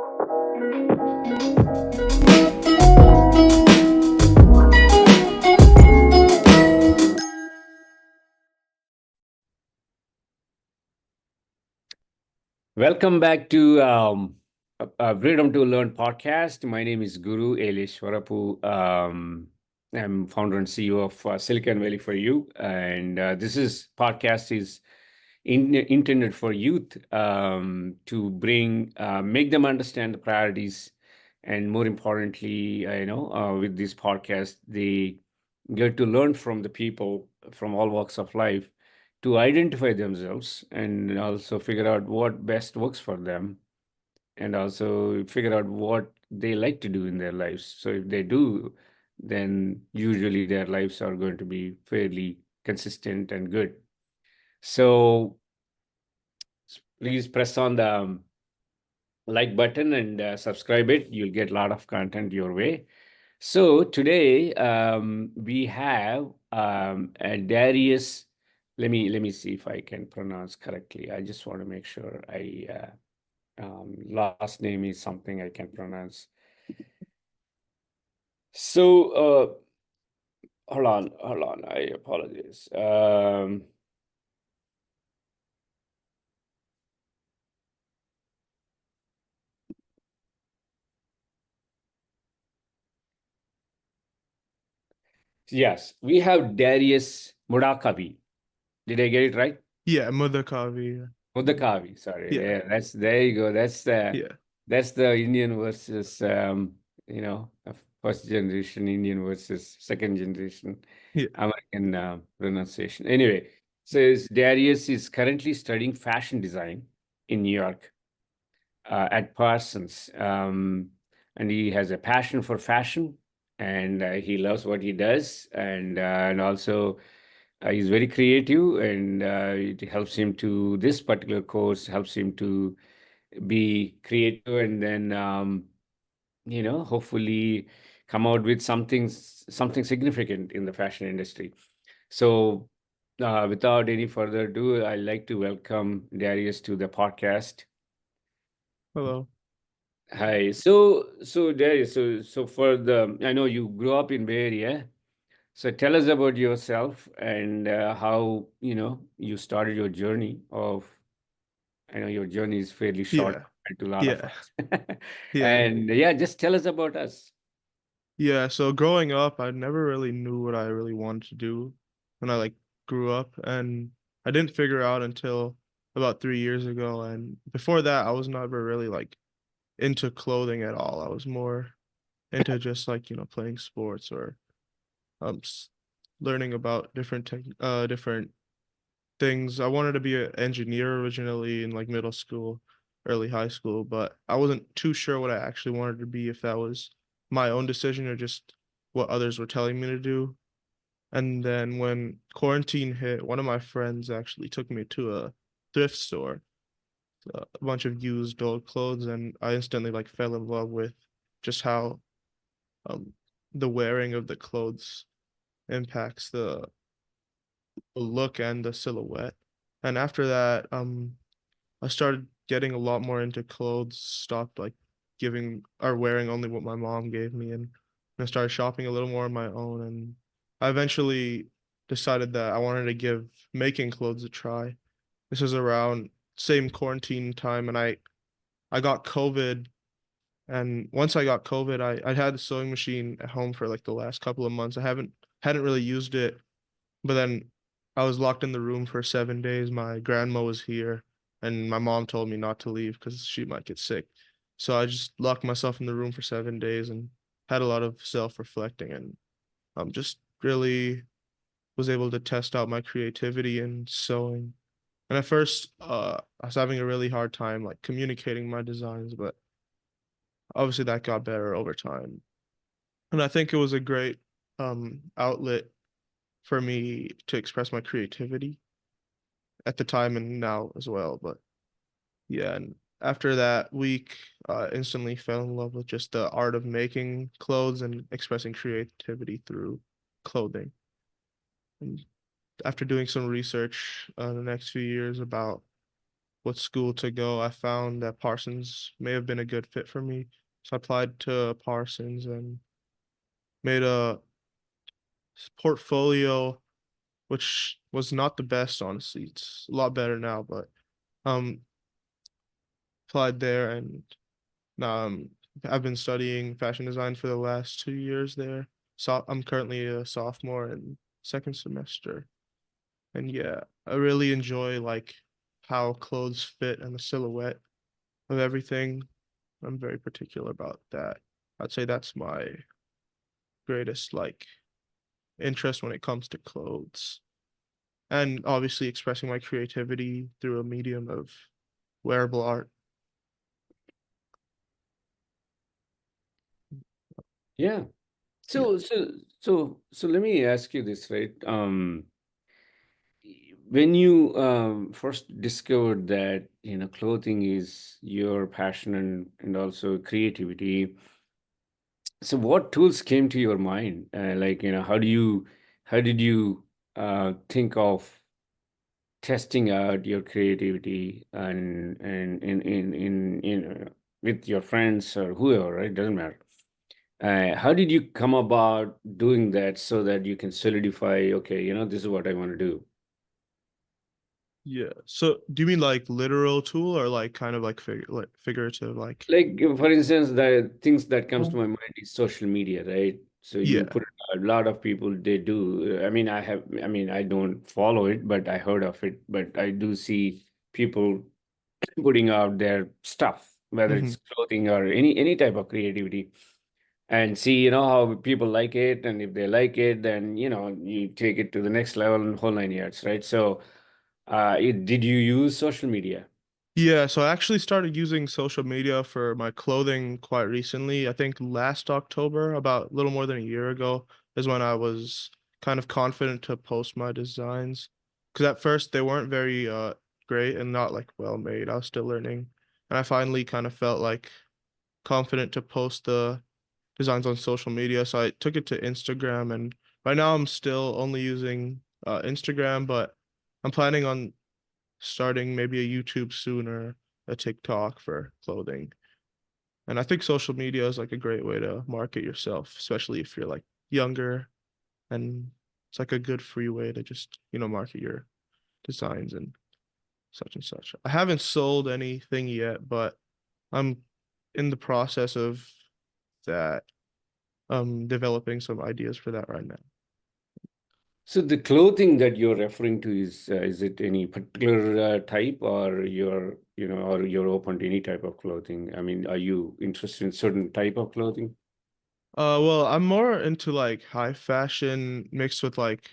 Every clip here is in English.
Welcome back to Freedom to Learn podcast. My name is Guru Elishwarapu. I'm founder and CEO of Siliconvalley4u, and this is podcast is intended for youth to bring make them understand the priorities, and more importantly, with this podcast, they get to learn from the people from all walks of life to identify themselves and also figure out what best works for them and also figure out what they like to do in their lives. So if they do, then usually their lives are going to be fairly consistent and good. So please press on the like button and subscribe it. You'll get a lot of content your way. So today we have Darius. Let me see if I can pronounce correctly. I just want to make sure I last name is something I can pronounce. So hold on. I apologize. Yes, we have Darius Murakabi. Did I get it right? Yeah, Mother Kavi. Mudakavi, sorry. Yeah, Yeah, that's there you go. yeah, That's the Indian versus first generation Indian versus second generation yeah. American pronunciation. Anyway, says Darius is currently studying fashion design in New York at Parsons, and he has a passion for fashion, and he loves what he does, and also he's very creative, and it helps him to this particular course helps him to be creative, and then hopefully come out with something significant in the fashion industry. So, without any further ado, I'd like to welcome Darius to the podcast. Hello. Hi. So Darius, so for the I know you grew up in Bay Area. So tell us about yourself and how you started your journey of. I know your journey is fairly short Yeah, compared to a lot of yeah, us, yeah, and yeah, just tell us about us. yeah. So growing up, I never really knew what I really wanted to do when I grew up, and I didn't figure out until about 3 years ago. And before that, I was never really into clothing at all. I was more into just playing sports or s learning about different things. I wanted to be an engineer originally in middle school, early high school, but I wasn't too sure what I actually wanted to be, if that was my own decision or just what others were telling me to do. And then when quarantine hit, one of my friends actually took me to a thrift store, a bunch of used old clothes, and I instantly fell in love with just how um the wearing of the clothes impacts the look and the silhouette. And after that, I started getting a lot more into clothes, stopped giving or wearing only what my mom gave me, and I started shopping a little more on my own. And I eventually decided that I wanted to give making clothes a try. This was around same quarantine time, and I got COVID. And once I got COVID, I had a sewing machine at home for the last couple of months. I hadn't really used it, but then I was locked in the room for 7 days. My grandma was here, and my mom told me not to leave because she might get sick. So I just locked myself in the room for 7 days and had a lot of self-reflecting, and just really was able to test out my creativity in sewing. And at first, I was having a really hard time communicating my designs, but obviously that got better over time. And I think it was a great outlet for me to express my creativity at the time and now as well. But yeah, and after that week, instantly fell in love with just the art of making clothes and expressing creativity through clothing. And after doing some research the next few years about what school to go, I found that Parsons may have been a good fit for me. So I applied to Parsons and made a portfolio, which was not the best, honestly. It's a lot better now, but um applied there and um I've been studying fashion design for the last 2 years there. So I'm currently a sophomore in second semester. And yeah, I really enjoy like how clothes fit and the silhouette of everything. I'm very particular about that. I'd say that's my greatest like interest when it comes to clothes. And obviously expressing my creativity through a medium of wearable art. Yeah. Yeah. So let me ask you this, right? When you first discovered that clothing is your passion and also creativity, so what tools came to your mind? Like how did you think of testing out your creativity and in with your friends or whoever, right? Doesn't matter. How did you come about doing that so that you can solidify, okay, this is what I want to do? Yeah. So do you mean like literal tool or like kind of like figurative like Like for instance, the things that comes to my mind is social media, right? So you yeah. put a lot of people they do. I mean, I don't follow it, but I heard of it. But I do see people putting out their stuff, whether Hmm. it's clothing or any type of creativity, and see, how people like it, and if they like it, then you take it to the next level and whole nine yards, right? So, did you use social media? Yeah, so I actually started using social media for my clothing quite recently. I think last October, about a little more than a year ago, is when I was kind of confident to post my designs. Because at first they weren't very great and not like well made. I was still learning. And I finally kind of felt like confident to post the designs on social media. So I took it to Instagram and right now I'm still only using Instagram, but I'm planning on starting maybe a YouTube soon or a TikTok for clothing. And I think social media is like a great way to market yourself, especially if you're like younger and it's like a good free way to just, market your designs and such and such. I haven't sold anything yet, but I'm in the process of that, developing some ideas for that right now. So the clothing that you're referring to is it any particular type, or you're open to any type of clothing? I mean, are you interested in certain type of clothing? Well, I'm more into like high fashion mixed with like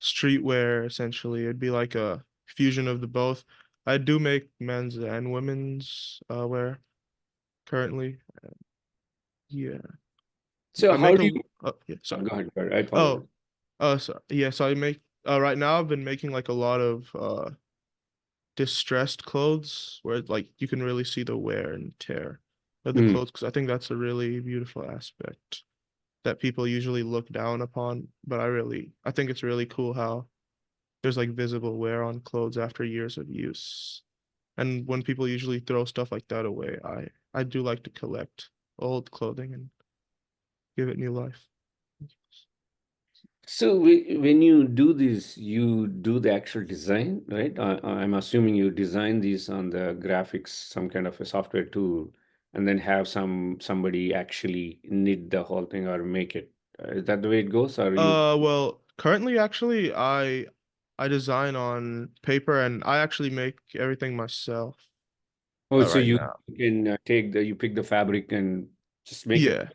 streetwear essentially. It'd be like a fusion of the both. I do make men's and women's wear currently. Yeah. So I how make do a you? yeah, Oh, sorry. go ahead, Bert. I apologize. Oh, so yeah, so I make right now I've been making like a lot of distressed clothes where like you can really see the wear and tear of the Mm. clothes because I think that's a really beautiful aspect that people usually look down upon, but I think it's really cool how there's like visible wear on clothes after years of use. And when people usually throw stuff like that away, I do like to collect old clothing and give it new life. So when you do this, you do the actual design, right? I'm assuming you design these on the graphics, some kind of a software tool, and then have somebody actually knit the whole thing or make it. Is that the way it goes? Or you? Well, currently actually I design on paper and I actually make everything myself Oh, so right you now. can you pick the fabric and just make it Yeah.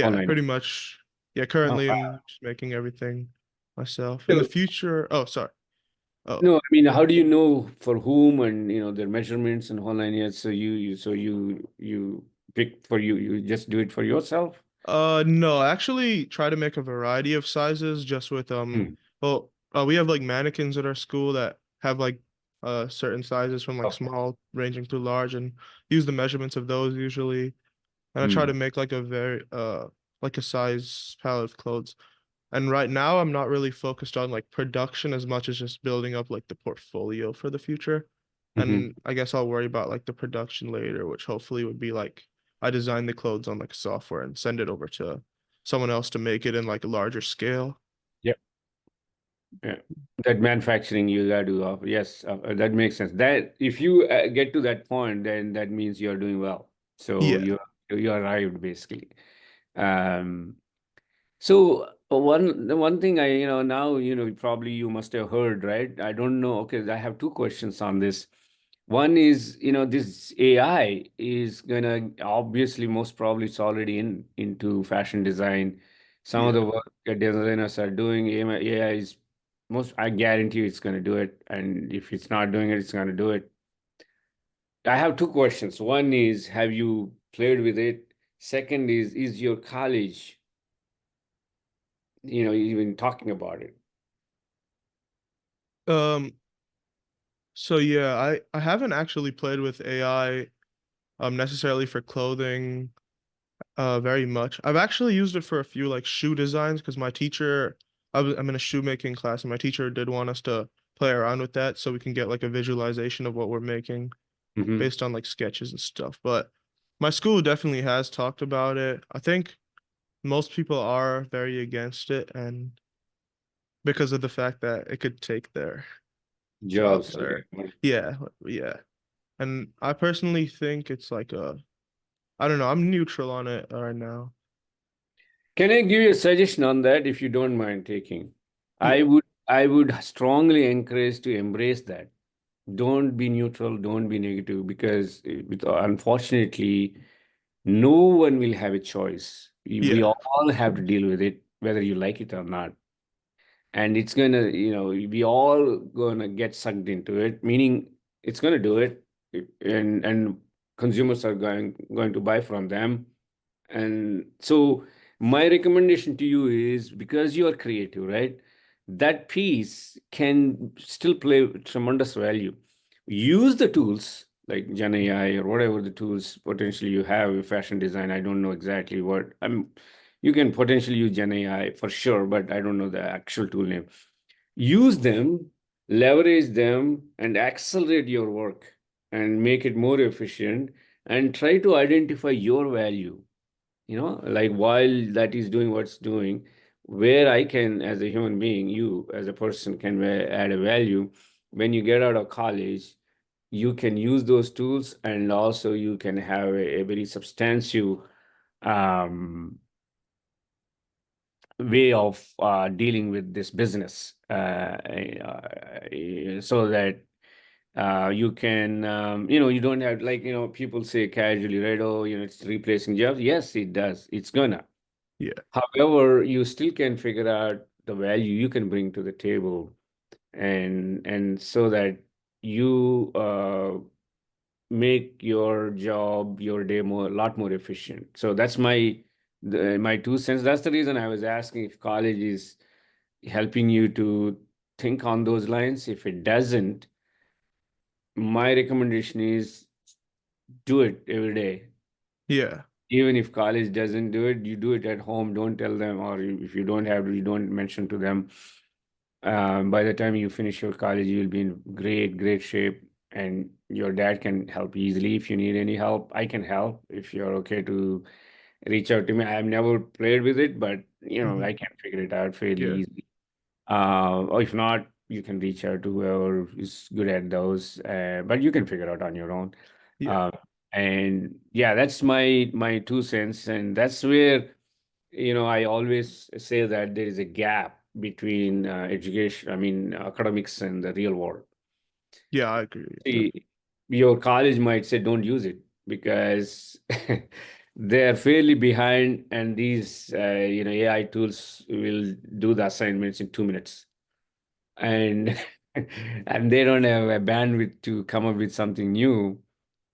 all Yeah, night. pretty much. Yeah, Oh, currently wow. I'm just making everything myself. In the So, future, oh, sorry. Oh, no, I mean, how do you know for whom and their measurements and whole nine yards? So you pick for you just do it for yourself? no, I actually try to make a variety of sizes just with Hmm. well, we have like mannequins at our school that have like certain sizes from like Okay. small ranging to large and use the measurements of those usually. And I try Hmm. to make like a very like a size palette of clothes. And right now I'm not really focused on like production as much as just building up like the portfolio for the future. Mhm. And I guess I'll worry about like the production later, which hopefully would be like I design the clothes on like software and send it over to someone else to make it in like a larger scale. Yep. Yeah. That manufacturing you got to offer. Yes, that makes sense. That if you get to that point, then that means you're doing well. So Yeah. you arrived basically. Um, So the one thing now probably you must have heard, right? I don't know. Okay, I have two questions on this. One is, this AI is gonna obviously most probably it's already into fashion design. Some of Yeah. the work that designers are doing, AI is most, I guarantee you it's gonna do it. And if it's not doing it, it's gonna do it. I have two questions. One is, have you played with it? Second is your college, even talking about it? Um, so yeah, I haven't actually played with AI necessarily for clothing very much. I've actually used it for a few like shoe designs because my teacher I'm in a shoemaking class and my teacher did want us to play around with that so we can get like a visualization of what we're making Hmm. based on like sketches and stuff. But my school definitely has talked about it. I think most people are very against it and because of the fact that it could take their Jobs. jobs Okay. or yeah, yeah. And I personally think it's like a I don't know, I'm neutral on it right now. Can I give you a suggestion on that if you don't mind taking? I Yeah. would I would strongly encourage to embrace that. Don't be neutral, don't be negative, because unfortunately, no one will have a choice. We Yeah. all have to deal with it, whether you like it or not. And it's gonna, we all gonna get sucked into it, meaning it's gonna do it, and consumers are going to buy from them. And so my recommendation to you is, because you are creative, right? That piece can still play tremendous value. Use the tools like Gen AI or whatever the tools potentially you have in fashion design. I don't know exactly what you can potentially use Gen AI for sure, but I don't know the actual tool name. Use them, leverage them, and accelerate your work and make it more efficient, and try to identify your value, like while that is doing what's doing, where I can, as a human being, you as a person can add a value. When you get out of college, you can use those tools, and also you can have a very substantial um, way of dealing with this business, so that you can, you don't have, like, people say casually, right? Oh, it's replacing jobs. Yes, it does. It's gonna. Yeah. However, you still can figure out the value you can bring to the table, and so that you make your job, your day a lot more efficient. So that's my 2 cents. That's the reason I was asking if college is helping you to think on those lines. If it doesn't, my recommendation is do it every day. Yeah. Even if college doesn't do it, you do it at home. Don't tell them, or if you don't have to, you don't mention to them. By the time you finish your college, you'll be in great shape, and your dad can help easily. If you need any help, I can help. If you're okay to reach out to me, I've never played with it, but Hmm. I can figure it out fairly Yeah. easily. Or if not, you can reach out to whoever is good at those. But you can figure out on your own. Yeah. Uh, and yeah, that's my 2 cents, and that's where I always say that there is a gap between education, I mean, academics and the real world. Yeah, I agree with that. See, your college might say don't use it because they're fairly behind, and these AI tools will do the assignments in 2 minutes, and and they don't have a bandwidth to come up with something new,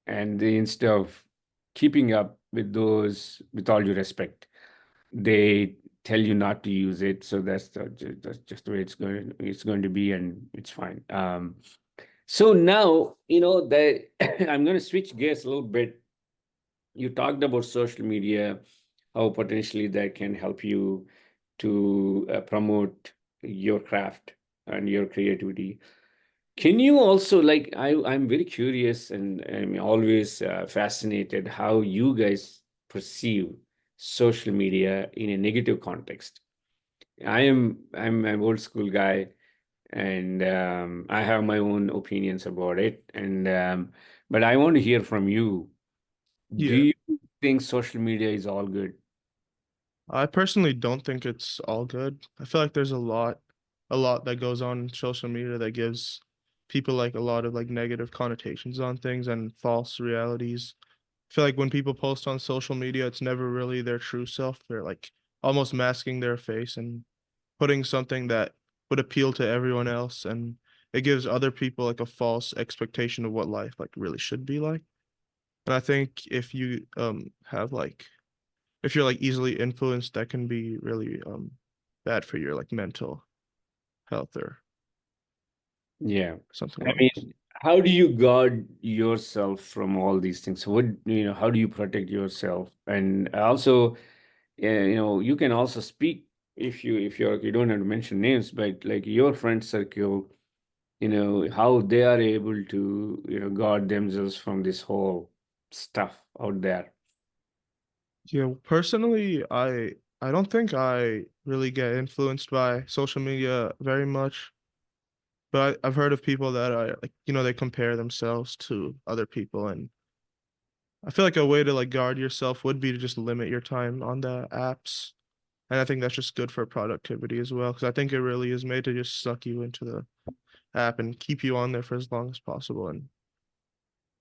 and instead of keeping up with those, with all due respect, they tell you not to use it. So that's just the way it's going to be, and it's fine. So now, that I'm going to switch gears a little bit. You talked about social media, how potentially that can help you to promote your craft and your creativity. Can you also like I'm very curious and I'm always fascinated how you guys perceive social media in a negative context. I'm an old school guy and I have my own opinions about it and but I want to hear from you. Do Yeah. you think social media is all good? I personally don't think it's all good. I feel like there's a lot that goes on in social media that gives people like a lot of like negative connotations on things and false realities. I feel like when people post on social media, it's never really their true self. They're like almost masking their face and putting something that would appeal to everyone else, and it gives other people like a false expectation of what life like really should be like. And I think if you have like if you're like easily influenced, that can be really bad for your like mental health or Yeah. something I like this. mean, how do you guard yourself from all these things? What, how do you protect yourself? And also, you can also speak if you don't have to mention names, but like your friend circle, how they are able to, guard themselves from this whole stuff out there. Yeah, personally, I don't think I really get influenced by social media very much, but I've heard of people that are like, they compare themselves to other people, and I feel like a way to like guard yourself would be to just limit your time on the apps. And I think that's just good for productivity as well, because I think it really is made to just suck you into the app and keep you on there for as long as possible. And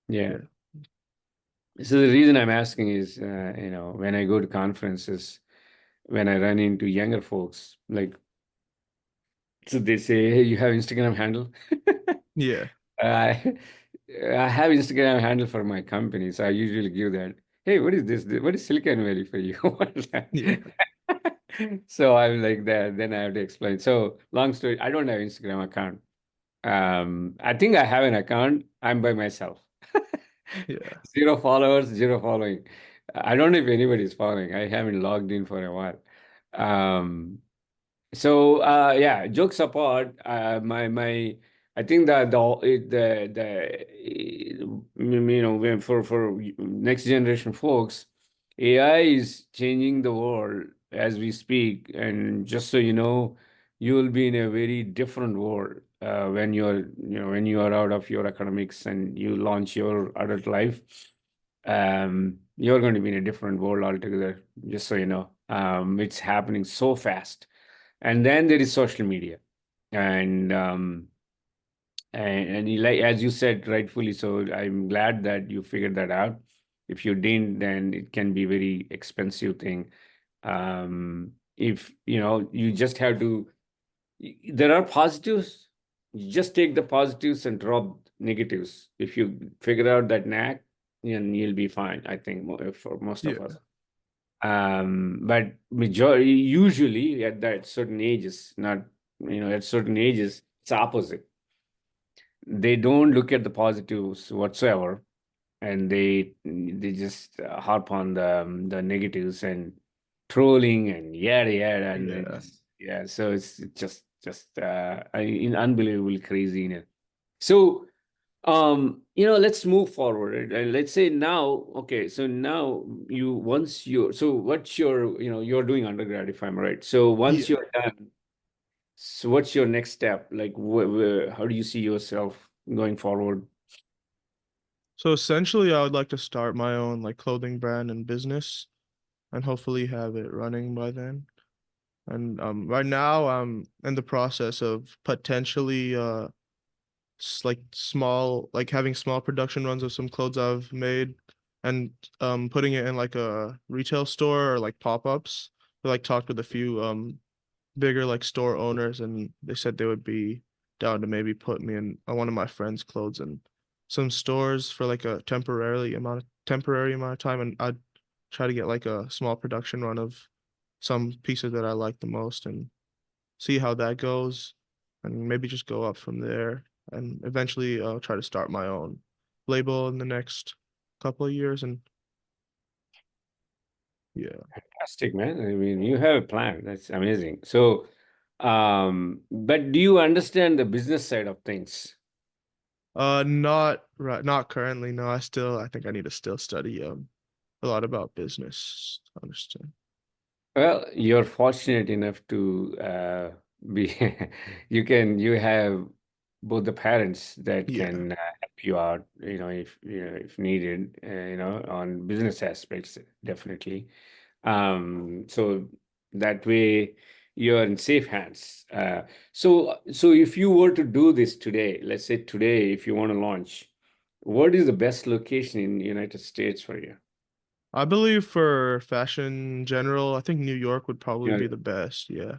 Yeah. yeah, So the reason I'm asking is, when I go to conferences, when I run into younger folks, like, so they say, hey, you have Instagram handle? yeah, I I have Instagram handle for my company, so I usually give that. Hey, what is this? What is Silicon Valley for you? What's that? yeah, So I'm like that. Then I have to explain. So long story, I don't have Instagram account. I think I have an account. I'm by myself. yeah, Zero followers, zero following. I don't know if anybody is following. I haven't logged in for a while. Um, yeah, jokes apart, I think that for next generation folks, AI is changing the world as we speak, and just so you know, you will be in a very different world when you are out of your academics and you launch your adult life. You're going to be in a different world altogether. Just so you know, it's happening so fast. And then there is social media, and like as you said rightfully so, I'm glad that you figured that out. If you didn't, then it can be very expensive thing. If you just have to, there are positives. You just take the positives and drop negatives. If you figure out that knack, then you'll be fine. I think for most of us. yeah, But majority usually at that certain ages, not at certain ages, it's opposite. They don't look at the positives whatsoever, and they just harp on the negatives and trolling and yada yada, and it yeah. just yeah. So it's just unbelievably crazy. So let's move forward. And let's say now, okay, so now what's your, you're doing undergrad, if I'm right. So once Yeah. you're done, so what's your next step? Like, how do you see yourself going forward? So essentially, I would like to start my own like clothing brand and business, and hopefully have it running by then. And right now, I'm in the process of potentially like small, like having small production runs of some clothes I've made, and putting it in like a retail store or like pop-ups. I like talked with a few bigger like store owners, and they said they would be down to maybe put me in one of my friends' clothes in some stores for like a temporary amount of time, and I'd try to get like a small production run of some pieces that I like the most and see how that goes, and maybe just go up from there. And eventually, I'll try to start my own label in the next couple of years. And yeah, Fantastic, man. I mean, you have a plan. That's amazing. So, but do you understand the business side of things? not currently. No, I think I need to still study a lot about business to understand. Well, you're fortunate enough to be you have both the parents that Yeah. can help you out, if needed, on business aspects, definitely. So that way you're in safe hands. So if you were to do this today, let's say today, if you want to launch, what is the best location in United States for you? I believe for fashion in general, I think New York would probably You know, be the best. Yeah.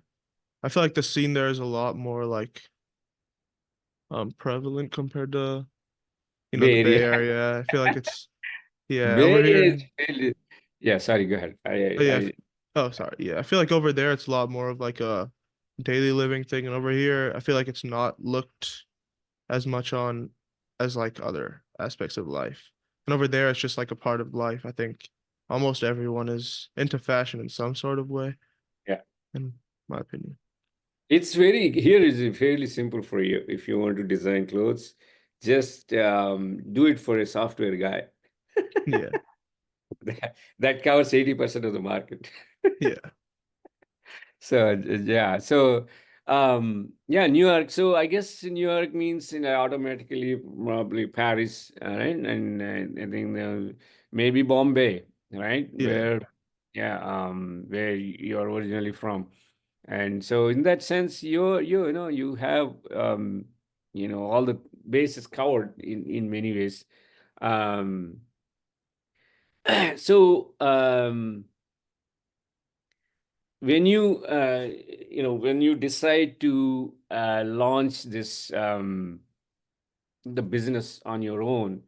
I feel like the scene there is a lot more like prevalent compared to, the Bay Bay Area. Area. I feel like it's yeah, Bay over Area here. yeah, sorry, go ahead. Oh yeah. Oh, sorry. Yeah. I feel like over there it's a lot more of like a daily living thing, and over here I feel like it's not looked as much on as like other aspects of life. And over there it's just like a part of life. I think almost everyone is into fashion in some sort of way, Yeah. in my opinion. Here is fairly simple for you. If you want to design clothes, just do it for a software guy. Yeah. That covers 80% of the market. Yeah. So yeah, so yeah, New York. So I guess New York means automatically probably Paris, right? And I think maybe Bombay, right? Yeah. Where you're originally from. And so in that sense, you have all the bases covered in many ways. Um, so when when you decide to launch this the business on your own,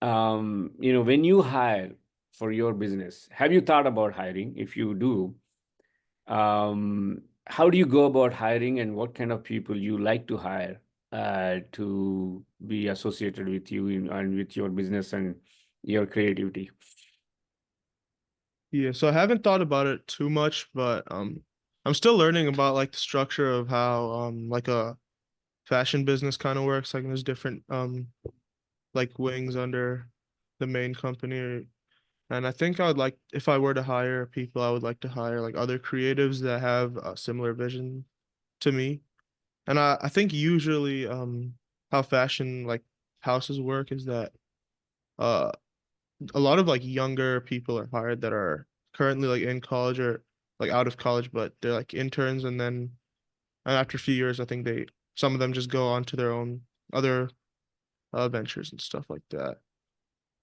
when you hire for your business, have you thought about hiring? If you do, how do you go about hiring, and what kind of people you like to hire to be associated with you and with your business and your creativity? Yeah. So I haven't thought about it too much, but I'm still learning about like the structure of how like a fashion business kind of works. Like there's different like wings under the main company. And I think I would like, if I were to hire people, I would like to hire like other creatives that have a similar vision to me. And I think usually how fashion like houses work is that uh a lot of like younger people are hired that are currently like in college or like out of college, but they're like interns, and after a few years, I think some of them just go on to their own other ventures and stuff like that.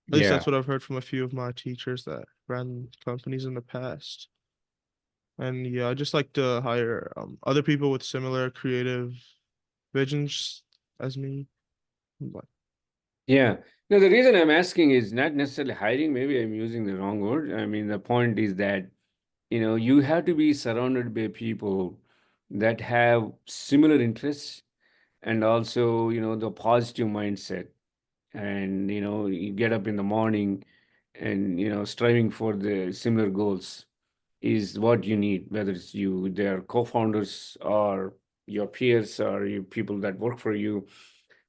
At least Yeah. that's what I've heard from a few of my teachers that ran companies in the past. And yeah, I just like to hire other people with similar creative visions as me. But Yeah. No, the reason I'm asking is not necessarily hiring. Maybe I'm using the wrong word. I mean, the point is that, you have to be surrounded by people that have similar interests and also, the positive mindset. And, you get up in the morning and, striving for the similar goals is what you need, whether it's you, their co-founders or your peers or you people that work for you.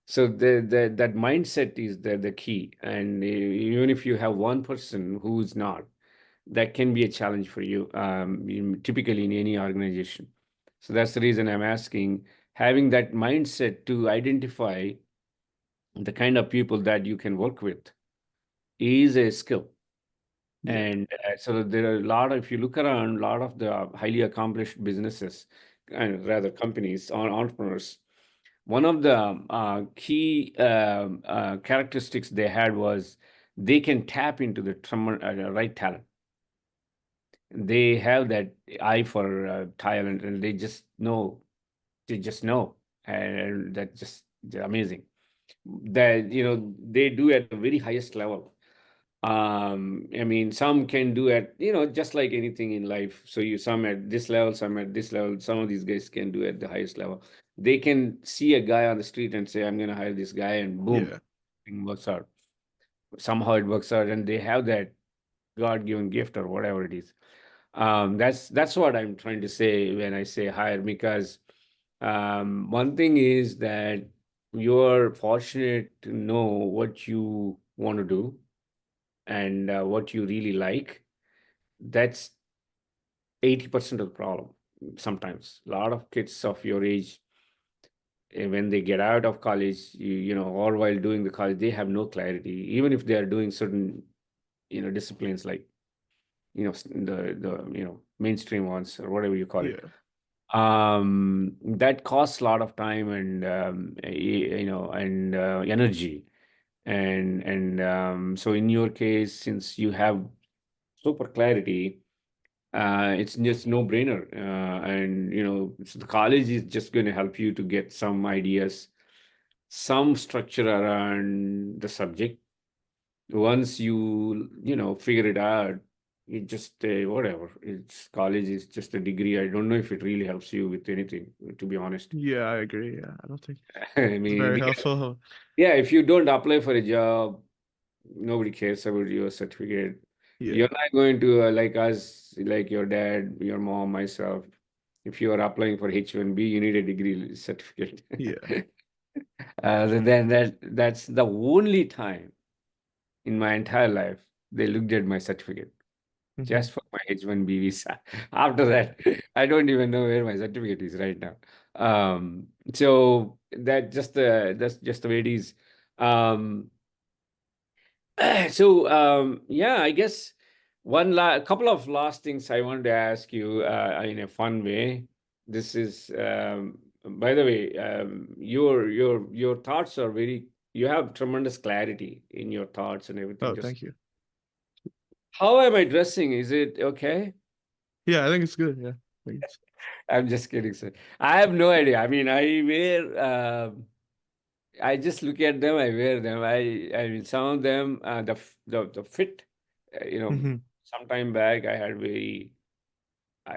So that mindset is the key. And even if you have one person who's not, that can be a challenge for you, typically in any organization. So that's the reason I'm asking, having that mindset to identify the kind of people that you can work with is a skill. yeah, And so there are a lot of, if you look around, a lot of the highly accomplished businesses, and rather companies or entrepreneurs, one of the key characteristics they had was they can tap into the right talent. They have that eye for talent, and they just know, and that's just amazing. That they do at the very highest level. I mean, some can do at just like anything in life. So you some at this level, some at this level. Some of these guys can do at the highest level. They can see a guy on the street and say, "I'm going to hire this guy," and boom, yeah, thing works out. Somehow it works out, and they have that God-given gift or whatever it is. That's what I'm trying to say when I say hire, because one thing is that you're fortunate to know what you want to do and what you really like. That's 80% of the problem. Sometimes a lot of kids of your age, when they get out of college, or while doing the college, they have no clarity. Even if they are doing certain, disciplines like, the mainstream ones or whatever you call it. Yeah. That costs a lot of time and and energy. And so in your case, since you have super clarity, it's just no brainer. And so the college is just going to help you to get some ideas, some structure around the subject. Once you figure it out, it just whatever. It's college is just a degree. I don't know if it really helps you with anything, to be honest. Yeah, I agree. Yeah, I don't think I it's mean, very because helpful. yeah, if you don't apply for a job, nobody cares about your certificate. Yeah. You're not going to like us, like your dad, your mom, myself. If you are applying for H-1B, you need a degree certificate. Yeah. Then that's the only time in my entire life they looked at my certificate Hmm. just for my H-1B visa. After that, I don't even know where my certificate is right now. So that's just the way it is. Um, yeah, I guess couple of last things I wanted to ask you in a fun way. This is, by the way, your thoughts are very. You have tremendous clarity in your thoughts and everything. Oh, Just thank you. how am I dressing? Is it okay? Yeah, I think it's good. Yeah. I think it's, I'm just kidding, sir. I have no idea. I mean, I just look at them, I wear them. I mean, some of them, the fit, hmm some time back, I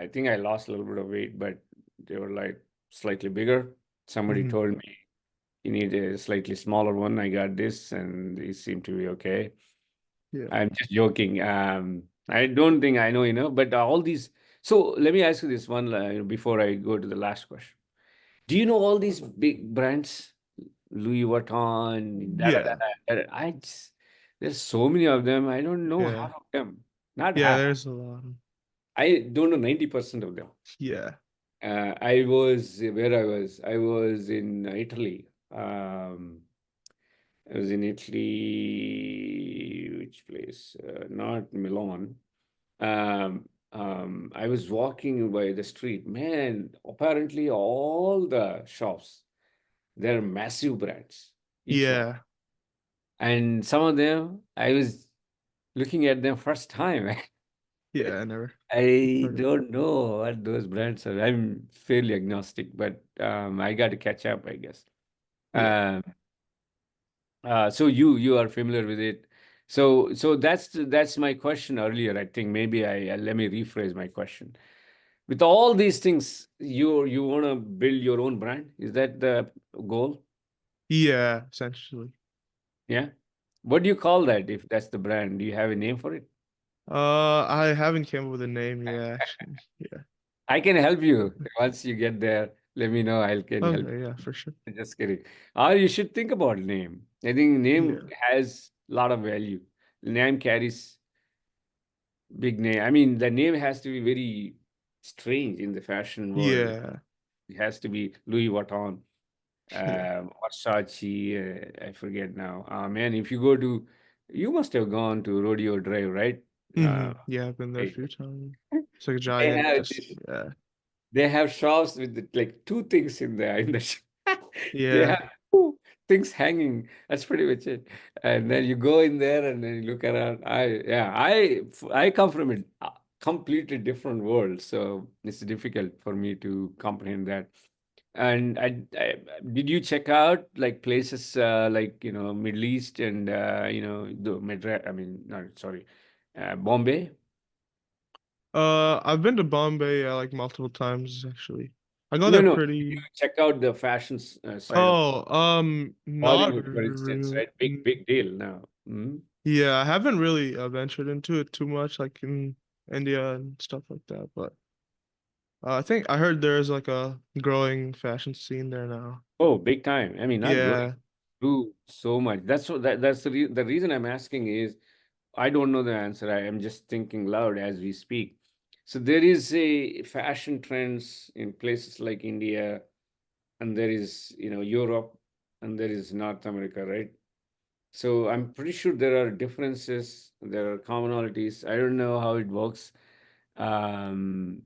think I lost a little bit of weight, but they were like slightly bigger. Somebody hmm told me you need a slightly smaller one. I got this, and it seemed to be okay. Yeah. I'm just joking. I don't think I know enough, but all these. So let me ask you this one before I go to the last question. Do you know all these big brands? Louis Vuitton, da, da, da, Yeah. da, da. There's so many of them. I don't know Yeah. half of them. Not Yeah, half. there's a lot. I don't know 90% of them. Yeah. I was where I was. I was in Italy. I was in Italy. Which place? Not Milan. I was walking by the street. Man, apparently all the shops, they're massive brands, each one. Yeah. And some of them, I was looking at them first time. Yeah, I never I heard of. don't know what those brands are. I'm fairly agnostic, but I got to catch up, I guess. Yeah. Um, so you are familiar with it. So that's my question earlier. I think maybe let me rephrase my question. With all these things, you want to build your own brand? Is that the goal? Yeah, essentially. Yeah. What do you call that if that's the brand? Do you have a name for it? I haven't came up with a name yet, actually. Yeah. I can help you. Once you get there, let me know. I can help Okay, yeah, for sure. you. Just kidding. Or you should think about name. I think name Yeah. has a lot of value. Name carries big name. I mean, the name has to be very strange in the fashion world. Yeah. It has to be Louis Vuitton, Yeah. Versace. I forget now. Man, if you go to, you must have gone to Rodeo Drive, right? Uh, Yeah, I've been there a right. few times. It's like a They giant, have just this. yeah. They have shops with like two things in there in the they Yeah. have two things hanging. That's pretty much it. And then you go in there and then you look around. I come from a completely different world, so it's difficult for me to comprehend that. And did you check out like places like Middle East and the Madras? I mean, no, sorry, Bombay. I've been to Bombay like multiple times actually. I go No, there no. Did you pretty. check out the fashion side of Oh, not Bollywood, for instance, really. right? Big deal now. Mhm. Yeah, I haven't really ventured into it too much, like in India and stuff like that. But I think I heard there's like a growing fashion scene there now. Oh, big time. I mean, not growing, Yeah, grew so much. That's the reason I'm asking is I don't know the answer. I am just thinking loud as we speak. So there is a fashion trends in places like India, and there is, Europe, and there is North America, right? So I'm pretty sure there are differences, there are commonalities. I don't know how it works. Um,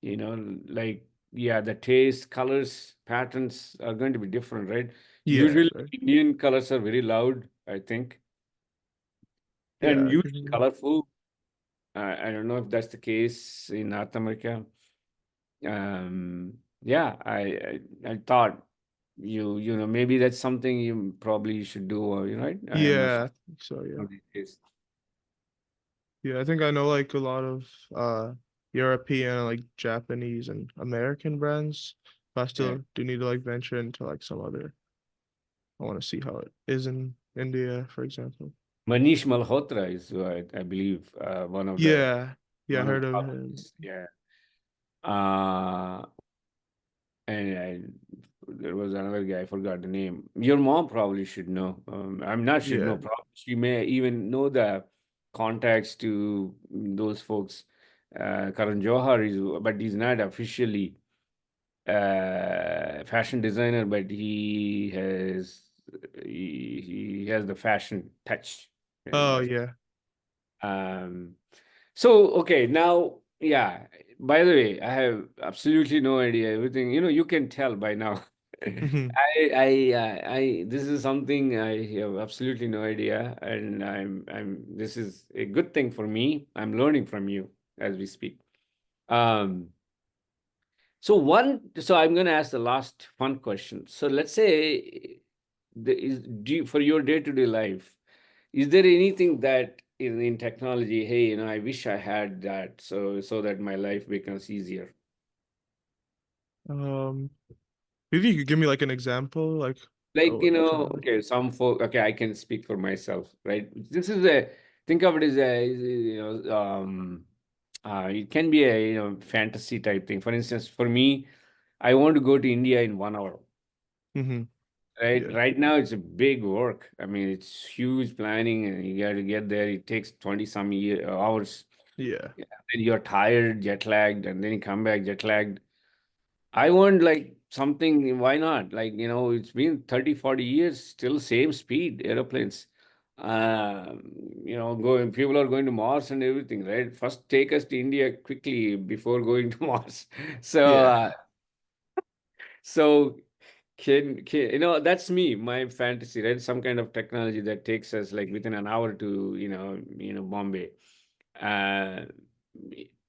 like, yeah, the taste, colors, patterns are going to be different, right? yeah, Usually Indian colors are very loud, I think, yeah, and I usually agree. colorful. I don't know if that's the case in North America. Yeah, I thought maybe that's something you probably should do, right? I am not sure. Yeah, I think so, yeah. How it is. Yeah, I think I know like a lot of European, like Japanese and American brands. But I Yeah. still do need to like venture into like some other. I want to see how it is in India, for example. Manish Malhotra is, I believe, one of the Yeah, yeah, I heard of top. him. Yeah. Uh, and there was another guy, I forgot the name. Your mom probably should know. I'm not should know. Yeah. Probably she may even know the contacts to those folks. Karan Johar is, but he's not officially fashion designer, but he has the fashion touch. Oh That's yeah. um, so okay, now yeah. By the way, I have absolutely no idea. Everything, you can tell by now. Mhm. This is something I have absolutely no idea, and this is a good thing for me. I'm learning from you as we speak. Um, so I'm going to ask the last fun question. So let's say, for your day-to-day life, is there anything that in technology, hey, I wish I had that, so that my life becomes easier. Um, Maybe you could give me like an example, like Like, what kind of. okay, some folk, okay, I can speak for myself, right? This is a, think of it as it can be a, fantasy type thing. For instance, for me, I want to go to India in 1 hour. Hmm. Right, Yeah. right now it's a big work. I mean, it's huge planning, and you got to get there. It takes 20 some hours. Yeah. Yeah, then you're tired, jet lagged, and then you come back jet lagged. I want like something. Why not? Like, it's been 30, 40 years, still same speed airplanes. Going, people are going to Mars and everything, right? First, take us to India quickly before going to Mars. So, Yeah. so can that's me, my fantasy, right? Some kind of technology that takes us like within an hour to Bombay. uh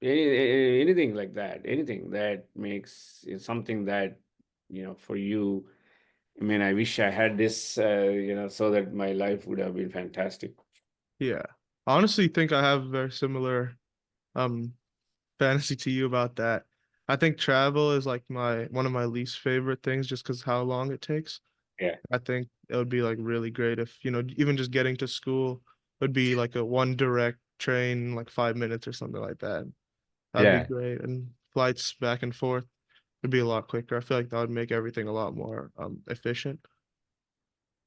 anything like that, anything that makes something that for you. I mean, I wish I had this, so that my life would have been fantastic. Yeah. I honestly think I have very similar um fantasy to you about that. I think travel is like my one of my least favorite things just because how long it takes. Yeah, I think it would be like really great if, even just getting to school would be like a one direct train, like 5 minutes or something like that. That'd be yeah. great. And flights back and forth would be a lot quicker. I feel like that would make everything a lot more efficient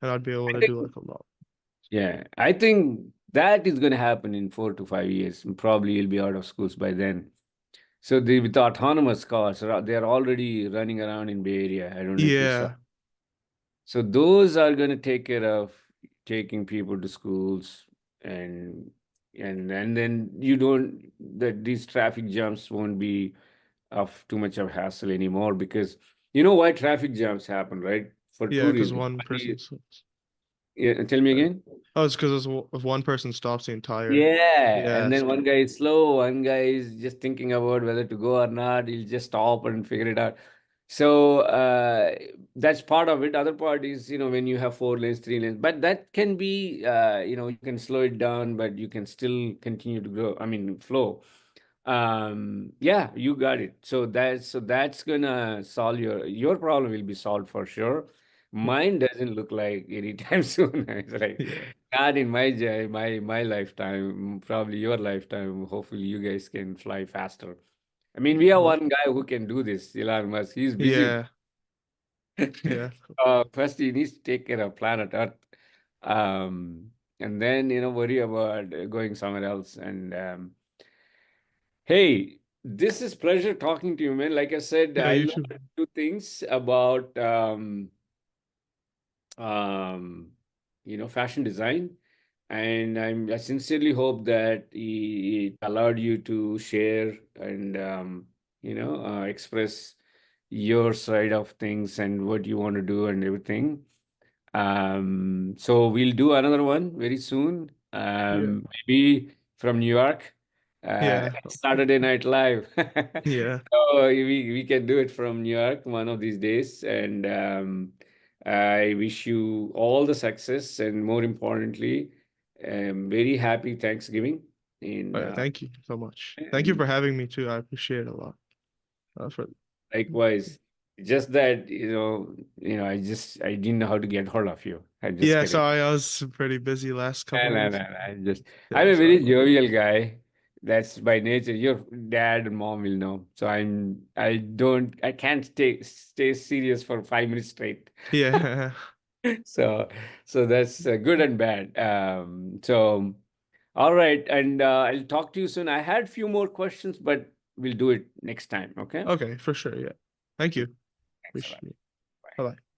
and I'd be able I to think, do like a lot. yeah, I think that is going to happen in 4 to 5 years. Probably you'll be out of schools by then. So with the autonomous cars, they're already running around in Bay Area. I don't know if you saw. Yeah. So those are going to take care of taking people to schools, and and then you don't that these traffic jams won't be of too much of hassle anymore, because you know why traffic jams happen, right? For Yeah, two because reasons. one person. Yeah, tell me again. Oh, it's because if one person stops the entire. Yeah, Yeah. and then one guy is slow, one guy is just thinking about whether to go or not. He'll just stop and figure it out. So that's part of it. Other part is, when you have 4 lanes, 3 lanes, but that can be, you can slow it down, but you can still continue to grow. I mean, flow. Yeah, you got it. So that's gonna solve your problem will be solved for sure. Mine doesn't look like anytime soon. It's like Yeah. not in my lifetime, probably your lifetime. Hopefully you guys can fly faster. I mean, we have one guy who can do this, Elon Musk. He's busy. Yeah, yeah, First, he needs to take care of planet Earth, and then worry about going somewhere else. And hey, this is pleasure talking to you, man. Like I said, yeah. I You should. learned two things about um, fashion design, and I sincerely hope that it allowed you to share and express your side of things and what you want to do and everything. So we'll do another one very soon. Yeah, Maybe from New York. yeah, Saturday Night Live. yeah. So we can do it from New York one of these days. And I wish you all the success and more importantly, very happy Thanksgiving. In Thank you so much. Thank you for and having me too. I appreciate it a lot. For likewise, just that I didn't know how to get hold of you. I'm just yeah, kidding. sorry, I was pretty busy last No, couple no, weeks. no, no. I'm Yeah, a very sorry. jovial guy. That's by nature. Your dad and mom will know. So I can't stay serious for 5 minutes straight. Yeah. So that's good and bad. So all right, and I'll talk to you soon. I had few more questions, but we'll do it next time. Okay. Okay, for sure. Yeah. Thank you. Thanks a lot. Appreciate it. Bye. Bye bye.